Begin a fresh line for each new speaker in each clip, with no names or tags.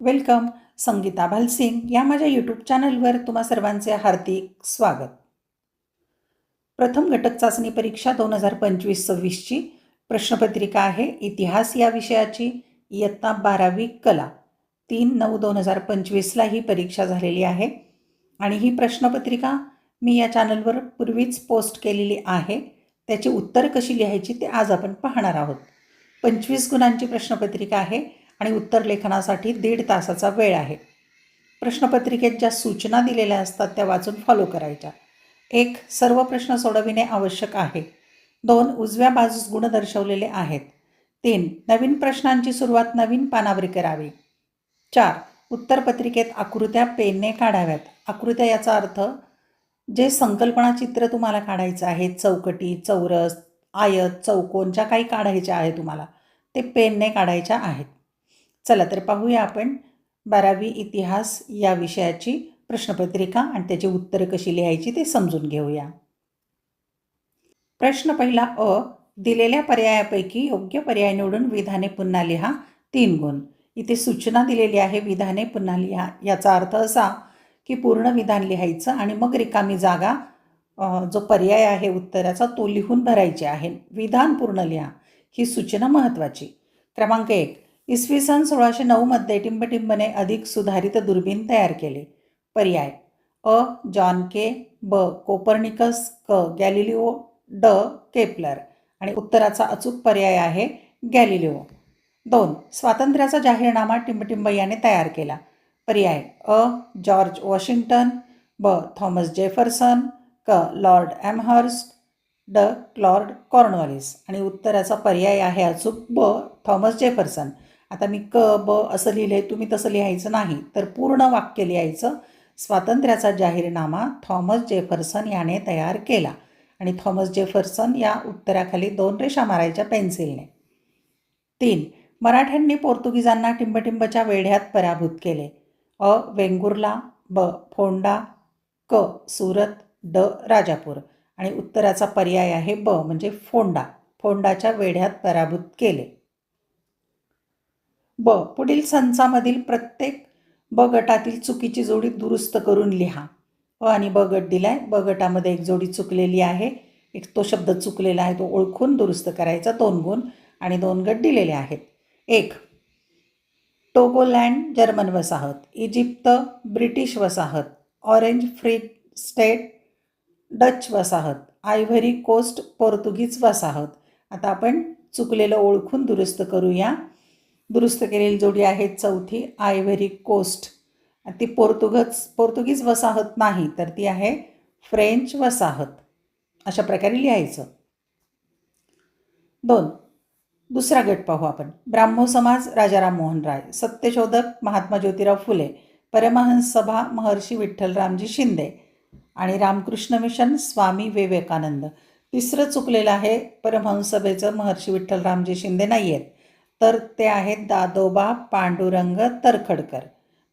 Welcome. Sangeeta Bhalsingh या माझ्या YouTube चॅनलवर तुम्हा सर्वांचे हार्दिक स्वागत. प्रथम घटक चाचणी परीक्षा 2025-26ची प्रश्नपत्रिका आहे. इतिहास या विषयाची, इयत्ता 12वी कला. 3/9/2025ला ही परीक्षा झालेली आहे आणि ही प्रश्नपत्रिका मी या चॅनलवर पूर्वीच पोस्ट केलेली आहे. त्याची उत्तर कशी लिहायची ते आज आपण पाहणार आहोत. 25 गुणांची प्रश्नपत्रिका आहे आणि उत्तर लेखनासाठी 1.5 तासाचा वेळ आहे. प्रश्नपत्रिकेत ज्या सूचना दिलेल्या असतात त्या वाचून फॉलो करायच्या. 1. सर्व प्रश्न सोडविणे आवश्यक आहे. 2. उजव्या बाजूस गुण दर्शवलेले आहेत. 3. नवीन प्रश्नांची सुरुवात नवीन पानावर करावी. 4. उत्तरपत्रिकेत आकृत्या पेनने काढाव्यात. आकृत्या याचा अर्थ जे संकल्पना चित्र तुम्हाला काढायचं आहे, चौकटी, चौरस, आयत, चौकोन ज्या काही काढायच्या आहे तुम्हाला ते पेनने काढायच्या आहेत. चला तर पाहूया आपण 12वी इतिहास या विषयाची प्रश्नपत्रिका आणि त्याची उत्तरं कशी लिहायची ते समजून घेऊया. प्रश्न पहिला अ. दिलेल्या पर्यायापैकी योग्य पर्याय निवडून विधाने पुन्हा लिहा. 3 गुण. इथे सूचना दिलेली आहे, विधाने पुन्हा लिहा. याचा अर्थ असा की पूर्ण विधान लिहायचं आणि मग रिकामी जागा जो पर्याय आहे उत्तराचा तो लिहून भरायचे आहे. विधान पूर्ण लिहा, ही सूचना महत्त्वाची. क्रमांक 1. इसवी सन 1609मध्ये टिंबटिंबने अधिक सुधारित दुर्बीण तयार केले. पर्याय अ. जॉन के, ब. कोपर्निकस, क. गॅलिलिओ, ड. केपलर. आणि उत्तराचा अचूक पर्याय आहे गॅलिलिओ. 2. स्वातंत्र्याचा जाहीरनामा टिंबटिंब याने तयार केला. पर्याय अ. जॉर्ज वॉशिंग्टन, ब. थॉमस जेफरसन, क. लॉर्ड एमहर्स्ट, ड. Lord Cornwallis. आणि उत्तराचा पर्याय आहे अचूक ब. Thomas Jefferson. आता मी क ब असं लिहिलं आहे, तुम्ही तसं लिहायचं नाही, तर पूर्ण वाक्य लिहायचं. स्वातंत्र्याचा जाहीरनामा थॉमस जेफरसन याने तयार केला. आणि थॉमस जेफरसन या उत्तराखाली 2 रेषा मारायच्या पेन्सिलने. 3. मराठ्यांनी पोर्तुगीजांना टिंबटिंबच्या वेढ्यात पराभूत केले. अ. वेंगुर्ला, ब. फोंडा, क. सुरत, ड. राजापूर. आणि उत्तराचा पर्याय आहे ब म्हणजे फोंडा. फोंडाच्या वेढ्यात पराभूत केले. ब. पुढील संचामधील प्रत्येक ब गटातील चुकीची जोडी दुरुस्त करून लिहा. अ आणि ब गट दिलाय. ब गटामध्ये एक जोडी चुकलेली आहे, एक तो शब्द चुकलेला आहे तो ओळखून दुरुस्त करायचा. 2 गुण आणि 2 गट दिलेले आहेत. 1. टोगोलँड जर्मन वसाहत, इजिप्त ब्रिटिश वसाहत, ऑरेंज फ्री स्टेट डच वसाहत, आयव्हरी कोस्ट पोर्तुगीज वसाहत. आता आपण चुकलेलं ओळखून दुरुस्त करूया. दुरुस्त केलेली जोडी आहे 4थी आयव्हरी कोस्ट. ती पोर्तुगीज वसाहत नाही, तर ती आहे फ्रेंच वसाहत. अशा प्रकारे लिहायचं. 2. दुसरा गट पाहू आपण. ब्राह्मो समाज राजाराम मोहन राय, सत्यशोधक महात्मा ज्योतिराव फुले, परमहंस सभा महर्षी विठ्ठलरामजी शिंदे आणि रामकृष्ण मिशन स्वामी विवेकानंद. तिसरं चुकलेलं आहे, परमहंस सभेचं महर्षी विठ्ठलरामजी शिंदे नाही आहेत, तर ते आहेत दादोबा पांडुरंग तरखडकर.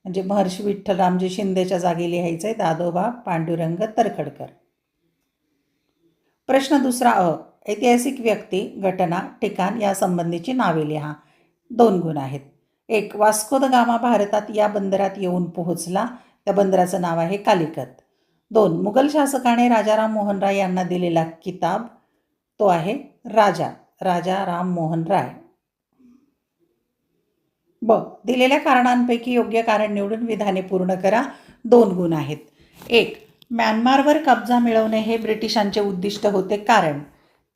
म्हणजे महर्षी विठ्ठलरामजी शिंदेच्या जागी लिहायचं आहे दादोबा पांडुरंग तरखडकर. प्रश्न दुसरा अ. ऐतिहासिक व्यक्ती, घटना, ठिकाण यासंबंधीची नावे लिहा. 2 गुण आहेत. 1. वास्को द गामा भारतात या बंदरात येऊन पोहोचला. त्या बंदराचं नाव आहे कालिकत. 2. मुघल शासकाने राजाराम मोहन राय यांना दिलेला किताब तो आहे राजा राम मोहन राय. ब. दिलेल्या कारणांपैकी योग्य कारण निवडून विधाने पूर्ण करा. 2 गुण आहेत. 1. म्यानमारवर कब्जा मिळवणे हे ब्रिटिशांचे उद्दिष्ट होते. कारण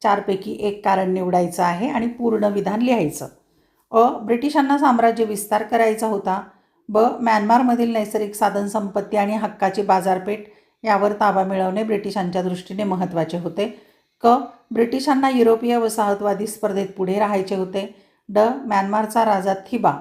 4 पैकी 1 कारण निवडायचं आहे आणि पूर्ण विधान लिहायचं. अ. ब्रिटिशांना साम्राज्य विस्तार करायचा होता. ब. म्यानमारमधील नैसर्गिक साधनसंपत्ती आणि हक्काची बाजारपेठ यावर ताबा मिळवणे ब्रिटिशांच्या दृष्टीने महत्त्वाचे होते. क. ब्रिटिशांना युरोपीय वसाहतवादी स्पर्धेत पुढे राहायचे होते. ड. म्यानमारचा राजा थिबा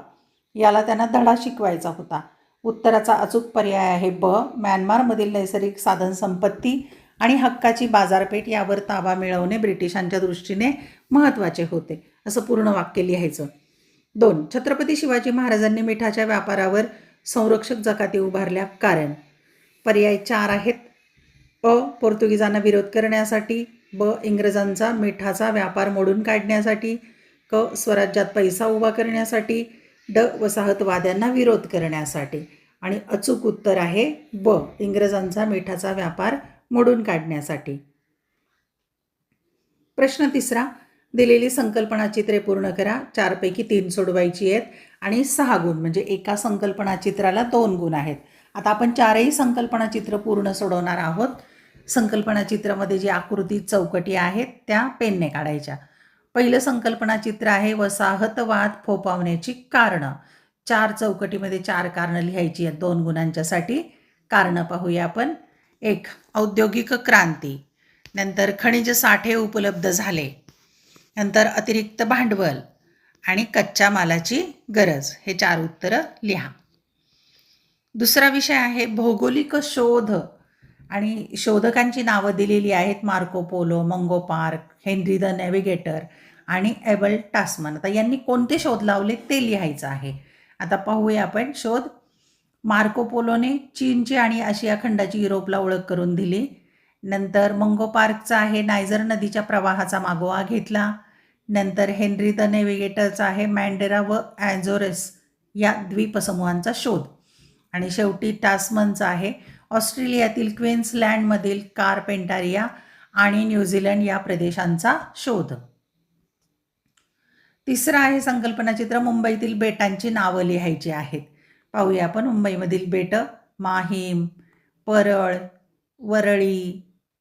याला त्यांना धडा शिकवायचा होता. उत्तराचा अचूक पर्याय आहे ब. म्यानमारमधील नैसर्गिक साधनसंपत्ती आणि हक्काची बाजारपेठ यावर ताबा मिळवणे ब्रिटिशांच्या दृष्टीने महत्त्वाचे होते. असं पूर्ण वाक्य लिहायचं. 2. छत्रपती शिवाजी महाराजांनी मिठाच्या व्यापारावर संरक्षक जकाती उभारल्या. कारण पर्याय 4 आहेत. अ. पोर्तुगीजांना विरोध करण्यासाठी, ब. इंग्रजांचा मिठाचा व्यापार मोडून काढण्यासाठी, क. स्वराज्यात पैसा उभा करण्यासाठी, ड वसाहतवाद्यांना विरोध करण्यासाठी. आणि अचूक उत्तर आहे ब इंग्रजांचा मिठाचा व्यापार मोडून काढण्यासाठी. प्रश्न तिसरा, दिलेली संकल्पना चित्रे पूर्ण करा. 4 पैकी 3 सोडवायची आहेत आणि 6 गुण म्हणजे एका संकल्पना चित्राला 2 गुण आहेत. आता आपण 4ही संकल्पना चित्र पूर्ण सोडवणार आहोत. संकल्पना चित्रामध्ये जी आकृती चौकटी आहेत त्या पेनने काढायच्या. पहिलं संकल्पना चित्र आहे वसाहतवाद फोफावण्याची कारणं. 4 चौकटीमध्ये 4 कारणं लिहायची आहेत 2 गुणांच्यासाठी. कारणं पाहूया आपण. 1. औद्योगिक क्रांती. नंतर खनिज साठे उपलब्ध झाले. नंतर अतिरिक्त भांडवल आणि कच्च्या मालाची गरज. हे 4 उत्तरं लिहा. दुसरा विषय आहे भौगोलिक शोध आणि शोधकांची नावं दिलेली आहेत. Marco Polo, Mungo Park, Henry the navigator आणि एबल टास्मन. आता यांनी कोणते शोध लावले ते लिहायचं आहे. आता पाहूया आपण शोध. मार्को पोलोने चीनची आणि आशिया खंडाची युरोपला ओळख करून दिली. नंतर मंगो पार्कचा आहे नायजर नदीच्या प्रवाहाचा मागोवा घेतला. नंतर हेनरी द नेव्हिगेटरचा आहे मॅन्डेरा व ॲझोरेस या द्वीपसमूहांचा शोध. आणि शेवटी टास्मनचा आहे ऑस्ट्रेलियातील क्वीन्सलँडमधील कार्पेंटारिया आणि न्यूझीलंड या प्रदेशांचा शोध. तिसरं आहे संकल्पना चित्र मुंबईतील बेटांची नावं लिहायची आहेत. पाहूया आपण. मुंबईमधील बेटं माहीम, परळ, वरळी,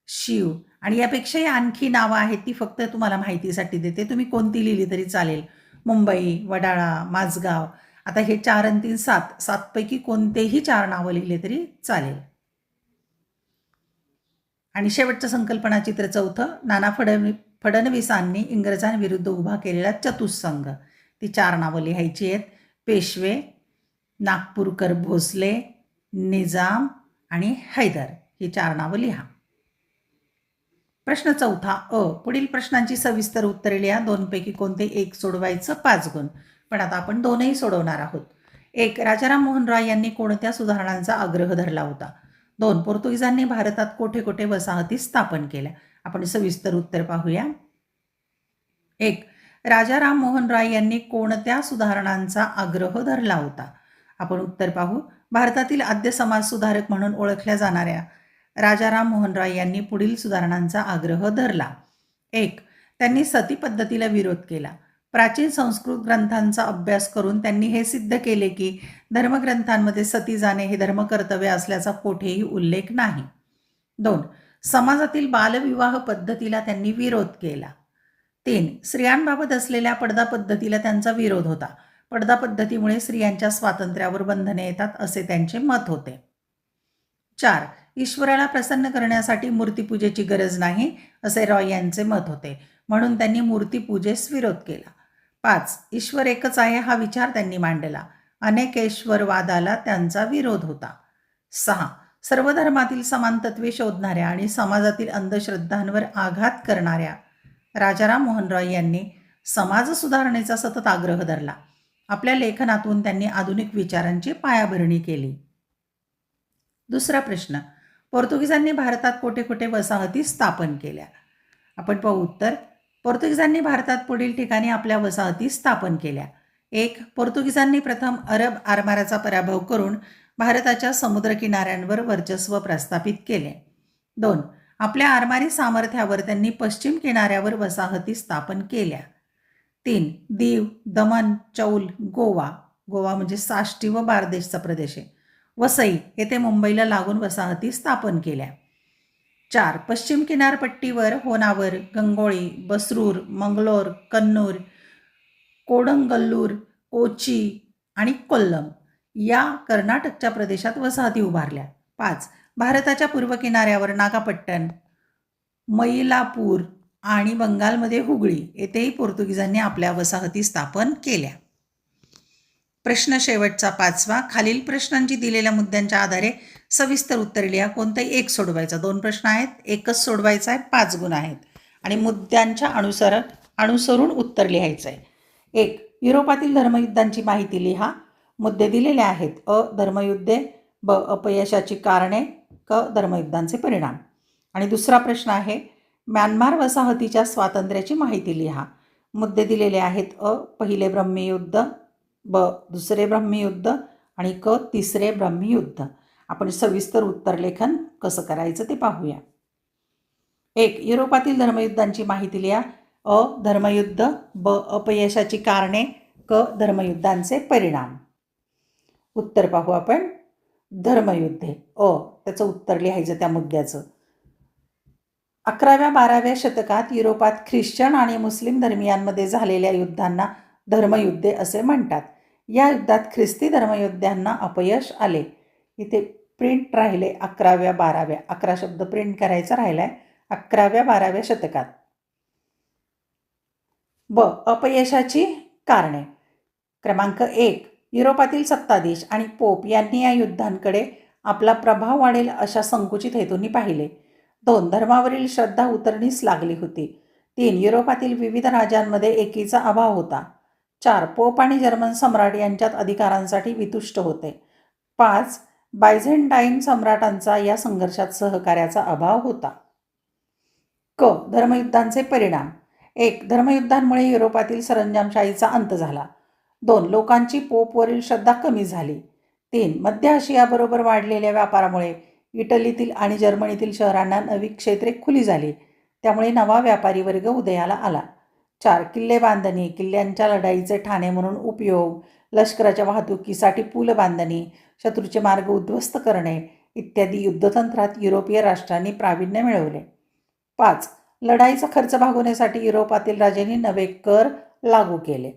शीव आणि यापेक्षाही आणखी नावं आहेत ती फक्त तुम्हाला माहितीसाठी देते. तुम्ही कोणती लिहिली तरी चालेल. मुंबई, वडाळा, माझगाव. आता हे 4 आणि 3 7. 7 पैकी कोणतेही 4 नावं लिहिले तरी चालेल. आणि शेवटचं संकल्पना चित्र चौथं नाना फडणवीसांनी इंग्रजांविरुद्ध उभा केलेला चतुःसंघ. ती 4 नावं लिहायची आहेत. पेशवे, नागपूरकर भोसले, निजाम आणि हैदर. ही 4 नावं लिहा. प्रश्न चौथा अ. पुढील प्रश्नांची सविस्तर उत्तरे लिहा. 2 पैकी कोणते 1 सोडवायचं 5 गुण. पण आता आपण 2ही सोडवणार आहोत. 1. राजाराम मोहन रॉय यांनी कोणत्या सुधारणांचा आग्रह धरला होता? 2. पोर्तुगीजांनी भारतात कोठे कोठे वसाहती स्थापन केल्या? आपण सविस्तर उत्तर पाहूया. 1. राजाराम मोहन रॉय यांनी कोणत्या सुधारणांचा आग्रह धरला होता? आपण उत्तर पाहू. भारतातील आद्य समाज सुधारक म्हणून ओळखल्या जाणाऱ्या राजाराम मोहन रॉय यांनी पुढील सुधारणांचा आग्रह धरला. 1. त्यांनी सती पद्धतीला विरोध केला. प्राचीन संस्कृत ग्रंथांचा अभ्यास करून त्यांनी हे सिद्ध केले की धर्मग्रंथांमध्ये सती जाणे हे धर्मकर्तव्य असल्याचा कोठेही उल्लेख नाही. 2. समाजातील बालविवाह पद्धतीला त्यांनी विरोध केला. 3. स्त्रियांबाबत असलेल्या पडदा पद्धतीला त्यांचा विरोध होता. पडदा पद्धतीमुळे स्त्रियांच्या स्वातंत्र्यावर बंधने येतात असे त्यांचे मत होते. 4. ईश्वराला प्रसन्न करण्यासाठी मूर्तीपूजेची गरज नाही असे रॉय यांचे मत होते, म्हणून त्यांनी मूर्तीपूजेस विरोध केला. 5. ईश्वर एकच आहे हा विचार त्यांनी मांडला. अनेकेश्वरवादाला त्यांचा विरोध होता. 6. सर्व धर्मातील समानतत्वे शोधणाऱ्या आणि समाजातील अंधश्रद्धांवर आघात करणाऱ्या राजाराम मोहन रॉय यांनी समाज सुधारणेचा सतत आग्रह धरला. आपल्या लेखनातून त्यांनी आधुनिक विचारांची पायाभरणी केली. दुसरा प्रश्न. पोर्तुगीजांनी भारतात कोठे कोठे वसाहती स्थापन केल्या? आपण पाहू उत्तर. पोर्तुगीजांनी भारतात पुढील ठिकाणी आपल्या वसाहती स्थापन केल्या. 1. पोर्तुगीजांनी प्रथम अरब आरमाराचा पराभव करून भारताच्या समुद्रकिनाऱ्यांवर वर्चस्व प्रस्थापित केले. 2. आपल्या आरमारी सामर्थ्यावर त्यांनी पश्चिम किनाऱ्यावर वसाहती स्थापन केल्या. 3. दीव, दमण, चौल, गोवा. गोवा म्हणजे साष्टी व बारदेशचा प्रदेश आहे. वसई येथे मुंबईला लागून वसाहती स्थापन केल्या. 4. पश्चिम किनारपट्टीवर होनावर, गंगोळी, बसरूर, मंगलोर, कन्नूर, कोडंगल्लूर, कोची आणि कोल्लम या कर्नाटकच्या प्रदेशात वसाहती उभारल्या. 5. भारताच्या पूर्व किनाऱ्यावर नागापट्टण, मैलापूर आणि बंगालमध्ये हुगळी येथेही पोर्तुगीजांनी आपल्या वसाहती स्थापन केल्या. प्रश्न शेवटचा 5वा. खालील प्रश्नांची दिलेल्या मुद्द्यांच्या आधारे सविस्तर उत्तर लिहा. कोणताही 1 सोडवायचा. 2 प्रश्न आहेत, 1च सोडवायचा आहे. 5 गुण आहेत आणि मुद्द्यांच्या अनुसरून उत्तर लिहायचं आहे. 1. युरोपातील धर्मयुद्धांची माहिती लिहा. मुद्दे दिलेले आहेत. अ. धर्मयुद्धे. ब. अपयशाची कारणे. क. धर्मयुद्धांचे परिणाम. आणि दुसरा प्रश्न आहे म्यानमार वसाहतीच्या स्वातंत्र्याची माहिती लिहा. मुद्दे दिलेले आहेत. अ. पहिले ब्रह्मयुद्ध. ब दुसरे ब्रह्मयुद्ध आणि क तिसरे ब्रह्मयुद्ध. आपण सविस्तर उत्तरलेखन कसं करायचं ते पाहूया. 1. युरोपातील धर्मयुद्धांची माहिती लिहा. अ. धर्मयुद्ध. ब. अपयशाची कारणे. क. धर्मयुद्धांचे परिणाम. उत्तर पाहू आपण. धर्मयुद्धे. त्याचं उत्तर लिहायचं त्या मुद्द्याचं. 11व्या-12व्या शतकात युरोपात ख्रिश्चन आणि मुस्लिम धर्मियांमध्ये झालेल्या युद्धांना धर्मयुद्धे असे म्हणतात. या युद्धात ख्रिस्ती धर्मयोद्ध्यांना अपयश आले. इथे प्रिंट राहिले 11व्या-12व्या. 11 शब्द प्रिंट करायचा राहिलाय. 11व्या-12व्या शतकात. ब. अपयशाची कारणे. क्रमांक 1. युरोपातील सत्ताधीश आणि पोप यांनी या युद्धांकडे आपला प्रभाव वाढेल अशा संकुचित हेतूंनी पाहिले. 2. धर्मावरील श्रद्धा उतरणीस लागली होती. 3. युरोपातील विविध राज्यांमध्ये एकीचा अभाव होता. 4. पोप आणि जर्मन सम्राट यांच्यात अधिकारांसाठी वितुष्ट होते. 5. बायझेंटाईन सम्राटांचा या संघर्षात सहकार्याचा अभाव होता. क. धर्मयुद्धांचे परिणाम. 1. धर्मयुद्धांमुळे युरोपातील सरंजामशाहीचा अंत झाला. 2. लोकांची पोपवरील श्रद्धा कमी झाली. 3. मध्य आशियाबरोबर वाढलेल्या व्यापारामुळे इटलीतील आणि जर्मनीतील शहरांना नवी क्षेत्रे खुली झाली. त्यामुळे नवा व्यापारी वर्ग उदयाला आला. 4. किल्ले बांधणी, किल्ल्यांच्या लढाईचे ठाणे म्हणून उपयोग, लष्कराच्या वाहतुकीसाठी पूल बांधणी, शत्रूचे मार्ग उद्ध्वस्त करणे इत्यादी युद्धतंत्रात युरोपीय राष्ट्रांनी प्रावीण्य मिळवले. 5. लढाईचा खर्च भागवण्यासाठी युरोपातील राजांनी नवे कर लागू केले.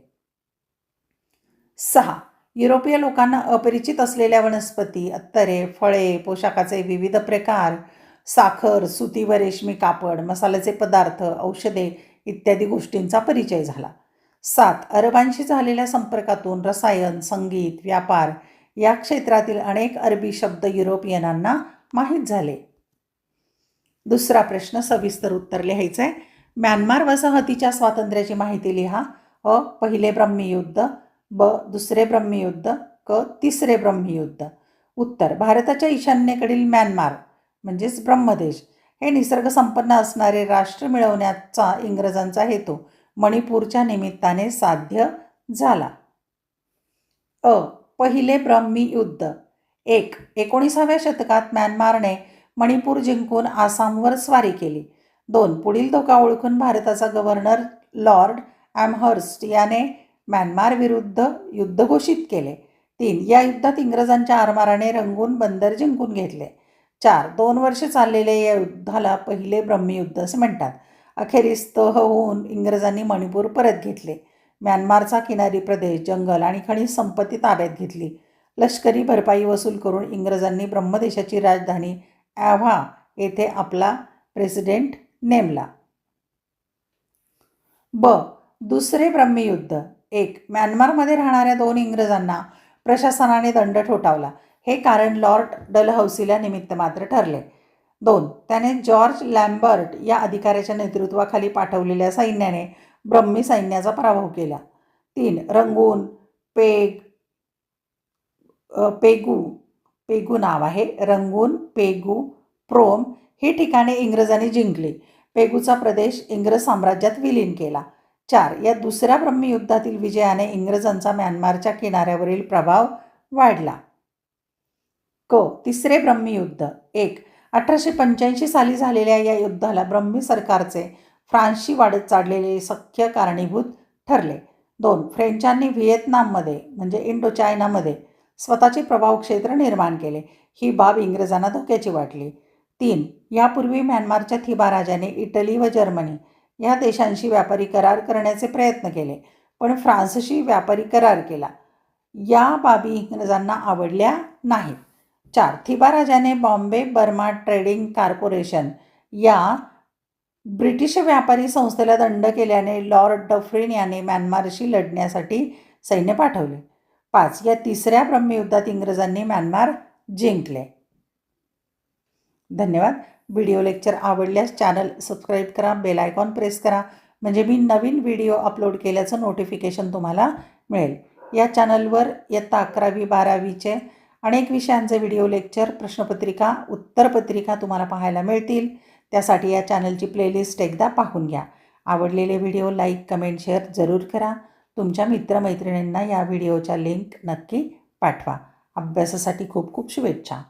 6. युरोपीय लोकांना अपरिचित असलेल्या वनस्पती, अत्तरे, फळे, पोशाखाचे विविध प्रकार, साखर, सुती व रेशमी कापड, मसाल्याचे पदार्थ, औषधे इत्यादी गोष्टींचा परिचय झाला. 7. अरबांशी झालेल्या संपर्कातून रसायन, संगीत, व्यापार या क्षेत्रातील अनेक अरबी शब्द युरोपियनांना माहीत झाले. दुसरा प्रश्न सविस्तर उत्तर लिहायचं आहे. म्यानमार वसाहतीच्या स्वातंत्र्याची माहिती लिहा. अ. पहिले ब्रह्मयुद्ध. ब. दुसरे ब्रह्मयुद्ध. क. तिसरे ब्रह्मयुद्ध. उत्तर. भारताच्या ईशान्येकडील म्यानमार म्हणजेच ब्रह्मदेश हे निसर्गसंपन्न असणारे राष्ट्र मिळवण्याचा इंग्रजांचा हेतू मणिपूरच्या निमित्ताने साध्य झाला. अ. पहिले ब्रह्मयुद्ध. 1. 19व्या शतकात म्यानमारने मणिपूर जिंकून आसामवर स्वारी केली. 2. पुढील धोका ओळखून भारताचा गव्हर्नर लॉर्ड ॲमहर्स्ट याने म्यानमार विरुद्ध युद्ध घोषित केले. 3. या युद्धात इंग्रजांच्या आरमाराने रंगून बंदर जिंकून घेतले. 4. 2 वर्षे चाललेल्या या युद्धाला पहिले ब्रह्मयुद्ध असे म्हणतात. अखेरीस तह होऊन इंग्रजांनी मणिपूर परत घेतले. म्यानमारचा किनारी प्रदेश, जंगल आणि खनिज संपत्ती ताब्यात घेतली. लष्करी भरपाई वसूल करून इंग्रजांनी ब्रह्मदेशाची राजधानी ॲव्हा येथे आपला प्रेसिडेंट नेमला. ब. दुसरे ब्रह्मयुद्ध. 1. म्यानमारमध्ये राहणाऱ्या 2 इंग्रजांना प्रशासनाने दंड ठोठावला. हे कारण लॉर्ड डलहौसीला निमित्तमात्र ठरले. 2. त्याने जॉर्ज लॅम्बर्ट या अधिकाऱ्याच्या नेतृत्वाखाली पाठवलेल्या सैन्याने ब्रह्मी सैन्याचा पराभव केला. 3. रंगून, पेगू नाव आहे. रंगून, पेगू, प्रोम ही ठिकाणे इंग्रजांनी जिंकली. पेगूचा प्रदेश इंग्रज साम्राज्यात विलीन केला. 4. या दुसऱ्या ब्रह्मयुद्धातील विजयाने इंग्रजांचा म्यानमारच्या किनाऱ्यावरील प्रभाव वाढला. क. तिसरे ब्रह्मयुद्ध. 1. 1885 साली झालेल्या या युद्धाला ब्रह्मी सरकारचे फ्रान्सशी वाढत चाललेले सख्य कारणीभूत ठरले. 2. फ्रेंचांनी व्हिएतनाममध्ये म्हणजे इंडो चायनामध्ये स्वतःचे प्रभाव क्षेत्र निर्माण केले. ही बाब इंग्रजांना धोक्याची वाटली. 3. यापूर्वी म्यानमारच्या थिबा राजाने इटली व जर्मनी या देशांशी व्यापारी करार करण्याचे प्रयत्न केले, पण फ्रान्सशी व्यापारी करार केला. या बाबी इंग्रजांना आवडल्या नाहीत. 4. थिबा राजाने बॉम्बे बर्मा ट्रेडिंग कॉर्पोरेशन या ब्रिटिश व्यापारी संस्थेला दंड केल्याने लॉर्ड डफरिन याने म्यानमारशी लढण्यासाठी सैन्य पाठवले. 5. या तिसऱ्या ब्रह्मयुद्धात इंग्रजांनी म्यानमार जिंकले. धन्यवाद. व्हिडिओ लेक्चर आवडल्यास चॅनल सबस्क्राईब करा, बेल आयकॉन प्रेस करा म्हणजे मी नवीन व्हिडिओ अपलोड केल्याचं नोटिफिकेशन तुम्हाला मिळेल. या चॅनलवर इयत्ता 11वी 12वीचे अनेक विषयांचे व्हिडिओ लेक्चर, प्रश्नपत्रिका, उत्तरपत्रिका तुम्हाला पाहायला मिळतील. त्यासाठी या चॅनलची प्लेलिस्ट एकदा पाहून घ्या. आवडलेले व्हिडिओ लाईक, कमेंट, शेअर जरूर करा. तुमच्या मित्रमैत्रिणींना या व्हिडिओच्या लिंक नक्की पाठवा. अभ्यासासाठी खूप खूप शुभेच्छा.